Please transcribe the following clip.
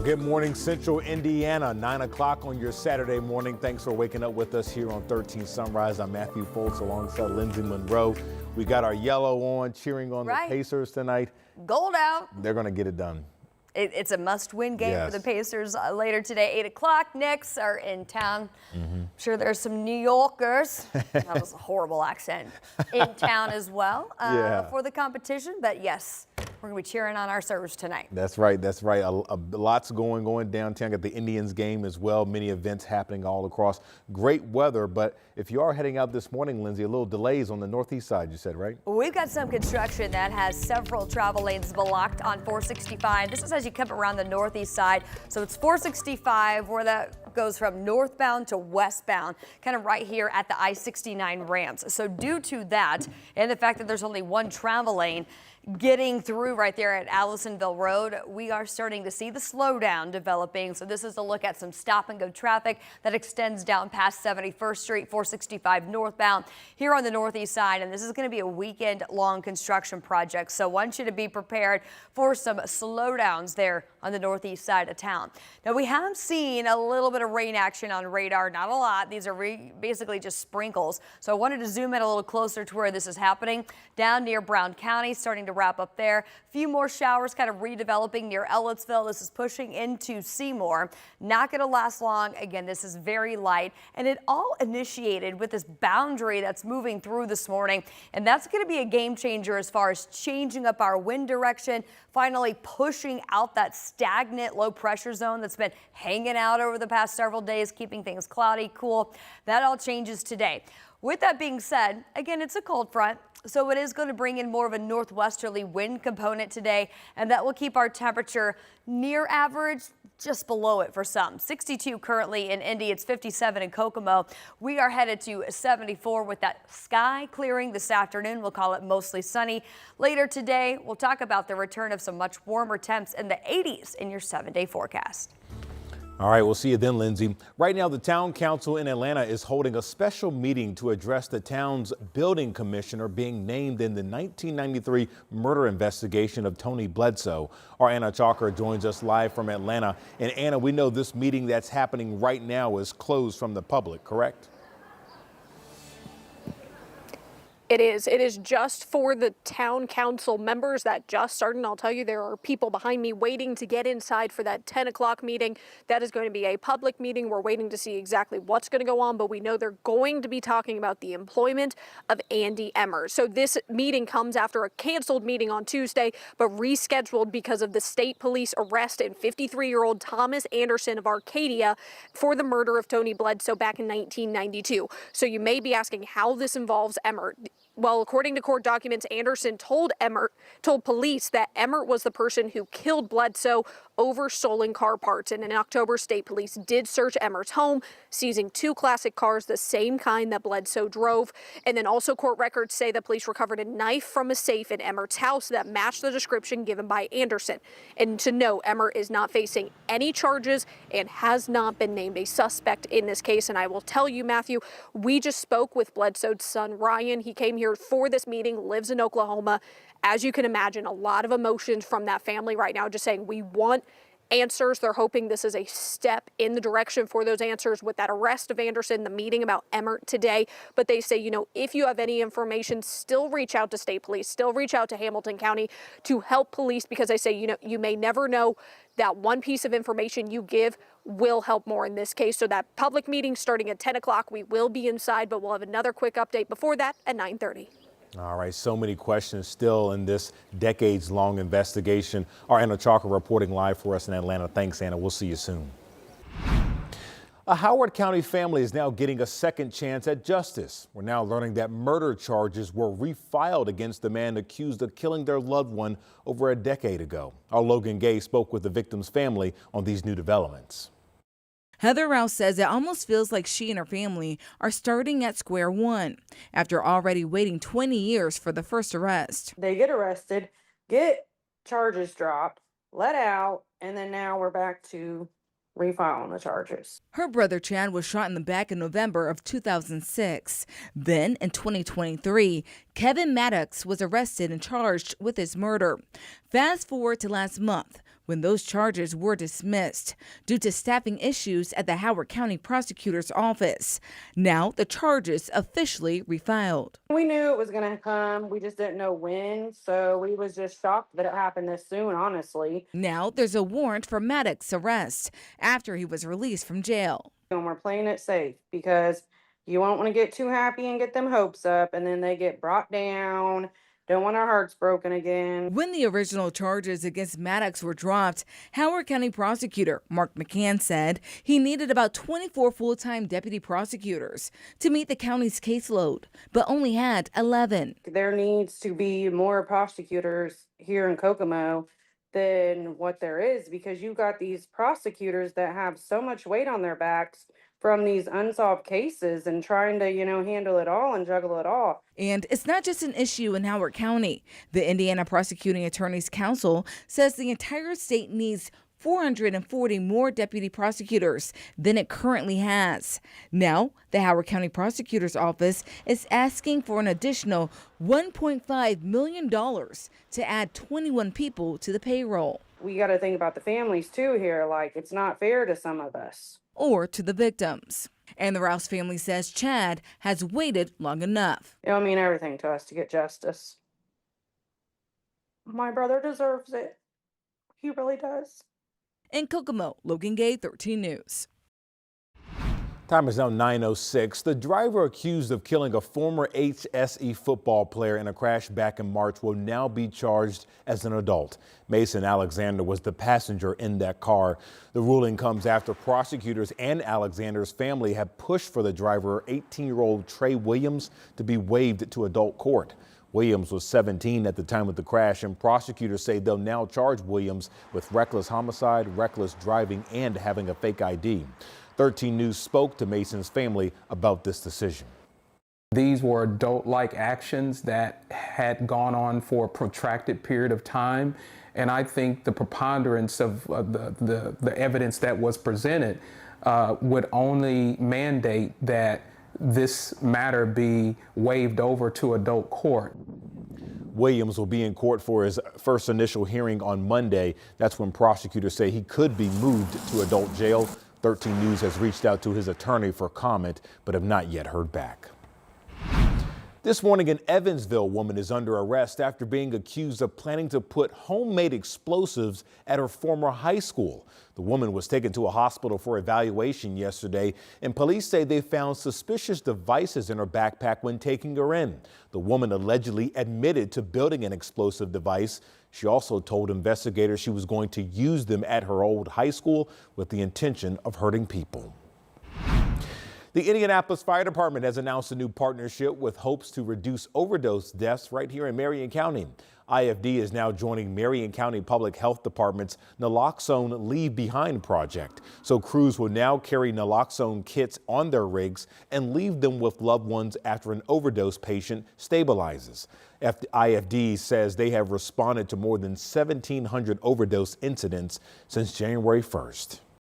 Well, good morning, Central Indiana, 9 o'clock on your Saturday morning. Thanks for waking up with us here on 13 Sunrise. I'm Matthew Foltz alongside Lindsay Monroe. We got our yellow on, cheering on the Pacers tonight. Gold out. They're going to get it done. It's a must-win game for the Pacers later today, 8 o'clock. Knicks are in town. I'm sure there's some New Yorkers. That was a horrible accent. In town as well for the competition. But yes, we're going to be cheering on our Surge tonight. That's right. That's right. Lots going on downtown. Got the Indians game as well. Many events happening all across. Great weather. But if you are heading out this morning, Lindsay, a little delays on the northeast side, you said, right? We've got some construction that has several travel lanes blocked on 465. This is as you come around the northeast side. So it's 465 where that goes from northbound to westbound, kind of right here at the I-69 ramps. So due to that and the fact that there's only one travel lane getting through right there at Allisonville Road, we are starting to see the slowdown developing. So this is a look at some stop and go traffic that extends down past 71st Street, 465 northbound here on the northeast side. And this is going to be a weekend long construction project. So I want you to be prepared for some slowdowns there on the northeast side of town. Now we have seen a little bit of rain action on radar, not a lot. These are basically just sprinkles. So I wanted to zoom in a little closer to where this is happening down near Brown County, starting to wrap up there. A few more showers kind of redeveloping near Ellettsville. This is pushing into Seymour. Not going to last long. Again, this is very light, and it all initiated with this boundary that's moving through this morning, and that's going to be a game changer as far as changing up our wind direction, finally pushing out that stagnant low pressure zone that's been hanging out over the past several days, keeping things cloudy, cool. That all changes today. With that being said, again, it's a cold front, so it is going to bring in more of a northwesterly wind component today, and that will keep our temperature near average, just below it for some. 62 currently in Indy, it's 57 in Kokomo. We are headed to 74 with that sky clearing this afternoon. We'll call it mostly sunny. Later today, we'll talk about the return of some much warmer temps in the 80s in your 7-day forecast. All right, we'll see you then, Lindsay. Right now, the town council in Atlanta is holding a special meeting to address the town's building commissioner being named in the 1993 murder investigation of Tony Bledsoe. Our Anna Chalker joins us live from Atlanta. And Anna, we know this meeting that's happening right now is closed from the public, correct? It is just for the town council members that just started. And I'll tell you, there are people behind me waiting to get inside for that 10 o'clock meeting. That is going to be a public meeting. We're waiting to see exactly what's going to go on, but we know they're going to be talking about the employment of Andy Emmer. So this meeting comes after a canceled meeting on Tuesday, but rescheduled because of the state police arrest in 53-year-old Thomas Anderson of Arcadia for the murder of Tony Bledsoe back in 1992. So you may be asking how this involves Emmer. Well, according to court documents, Anderson told police that Emmert was the person who killed Bledsoe over stolen car parts. And in October, state police did search Emmert's home, seizing 2 classic cars, the same kind that Bledsoe drove. And then also court records say the police recovered a knife from a safe in Emmert's house that matched the description given by Anderson. And to note, Emmert is not facing any charges and has not been named a suspect in this case. And I will tell you, Matthew, we just spoke with Bledsoe's son, Ryan. He came here for this meeting, lives in Oklahoma. As you can imagine, a lot of emotions from that family right now, just saying we want answers. They're hoping this is a step in the direction for those answers with that arrest of Anderson, the meeting about Emmert today. But they say, if you have any information, still reach out to state police, still reach out to Hamilton County to help police, because they say, you may never know, that one piece of information you give will help more in this case. So that public meeting starting at 10 o'clock, we will be inside, but we'll have another quick update before that at 9:30. All right, so many questions still in this decades-long investigation. Our Anna Chalker reporting live for us in Atlanta. Thanks, Anna. We'll see you soon. A Howard County family is now getting a second chance at justice. We're now learning that murder charges were refiled against the man accused of killing their loved one over a decade ago. Our Logan Gay spoke with the victim's family on these new developments. Heather Rouse says it almost feels like she and her family are starting at square one after already waiting 20 years for the first arrest. They get arrested, get charges dropped, let out, and then now we're back to refiling the charges. Her brother Chad was shot in the back in November of 2006. Then in 2023, Kevin Maddox was arrested and charged with his murder. Fast forward to last month, when those charges were dismissed due to staffing issues at the Howard County Prosecutor's Office. Now the charges officially refiled. We knew it was going to come. We just didn't know when. So we was just shocked that it happened this soon, honestly. Now there's a warrant for Maddox's arrest after he was released from jail. And we're playing it safe because you won't want to get too happy and get them hopes up and then they get brought down. Don't want our hearts broken again. When the original charges against Maddox were dropped, Howard County Prosecutor Mark McCann said he needed about 24 full-time deputy prosecutors to meet the county's caseload, but only had 11. There needs to be more prosecutors here in Kokomo than what there is, because you got these prosecutors that have so much weight on their backs from these unsolved cases and trying to, handle it all and juggle it all. And it's not just an issue in Howard County. The Indiana Prosecuting Attorneys Council says the entire state needs 440 more deputy prosecutors than it currently has. Now, the Howard County Prosecutor's Office is asking for an additional $1.5 million to add 21 people to the payroll. We got to think about the families too here. Like, it's not fair to some of us. Or to the victims. And the Rouse family says Chad has waited long enough. It'll mean everything to us to get justice. My brother deserves it. He really does. In Kokomo, Logan Gay, 13 News. Time is now 9:06. The driver accused of killing a former HSE football player in a crash back in March will now be charged as an adult. Mason Alexander was the passenger in that car. The ruling comes after prosecutors and Alexander's family have pushed for the driver, 18-year-old Trey Williams, to be waived to adult court. Williams was 17 at the time of the crash, and prosecutors say they'll now charge Williams with reckless homicide, reckless driving, and having a fake ID. 13 News spoke to Mason's family about this decision. These were adult-like actions that had gone on for a protracted period of time, and I think the preponderance of the evidence that was presented would only mandate that this matter be waived over to adult court. Williams will be in court for his first initial hearing on Monday. That's when prosecutors say he could be moved to adult jail. 13 News has reached out to his attorney for comment, but have not yet heard back. This morning, an Evansville woman is under arrest after being accused of planning to put homemade explosives at her former high school. The woman was taken to a hospital for evaluation yesterday, and police say they found suspicious devices in her backpack when taking her in. The woman allegedly admitted to building an explosive device. She also told investigators she was going to use them at her old high school with the intention of hurting people. The Indianapolis Fire Department has announced a new partnership with hopes to reduce overdose deaths right here in Marion County. IFD is now joining Marion County Public Health Department's naloxone Leave Behind project. So crews will now carry naloxone kits on their rigs and leave them with loved ones after an overdose patient stabilizes. IFD says they have responded to more than 1,700 overdose incidents since January 1st.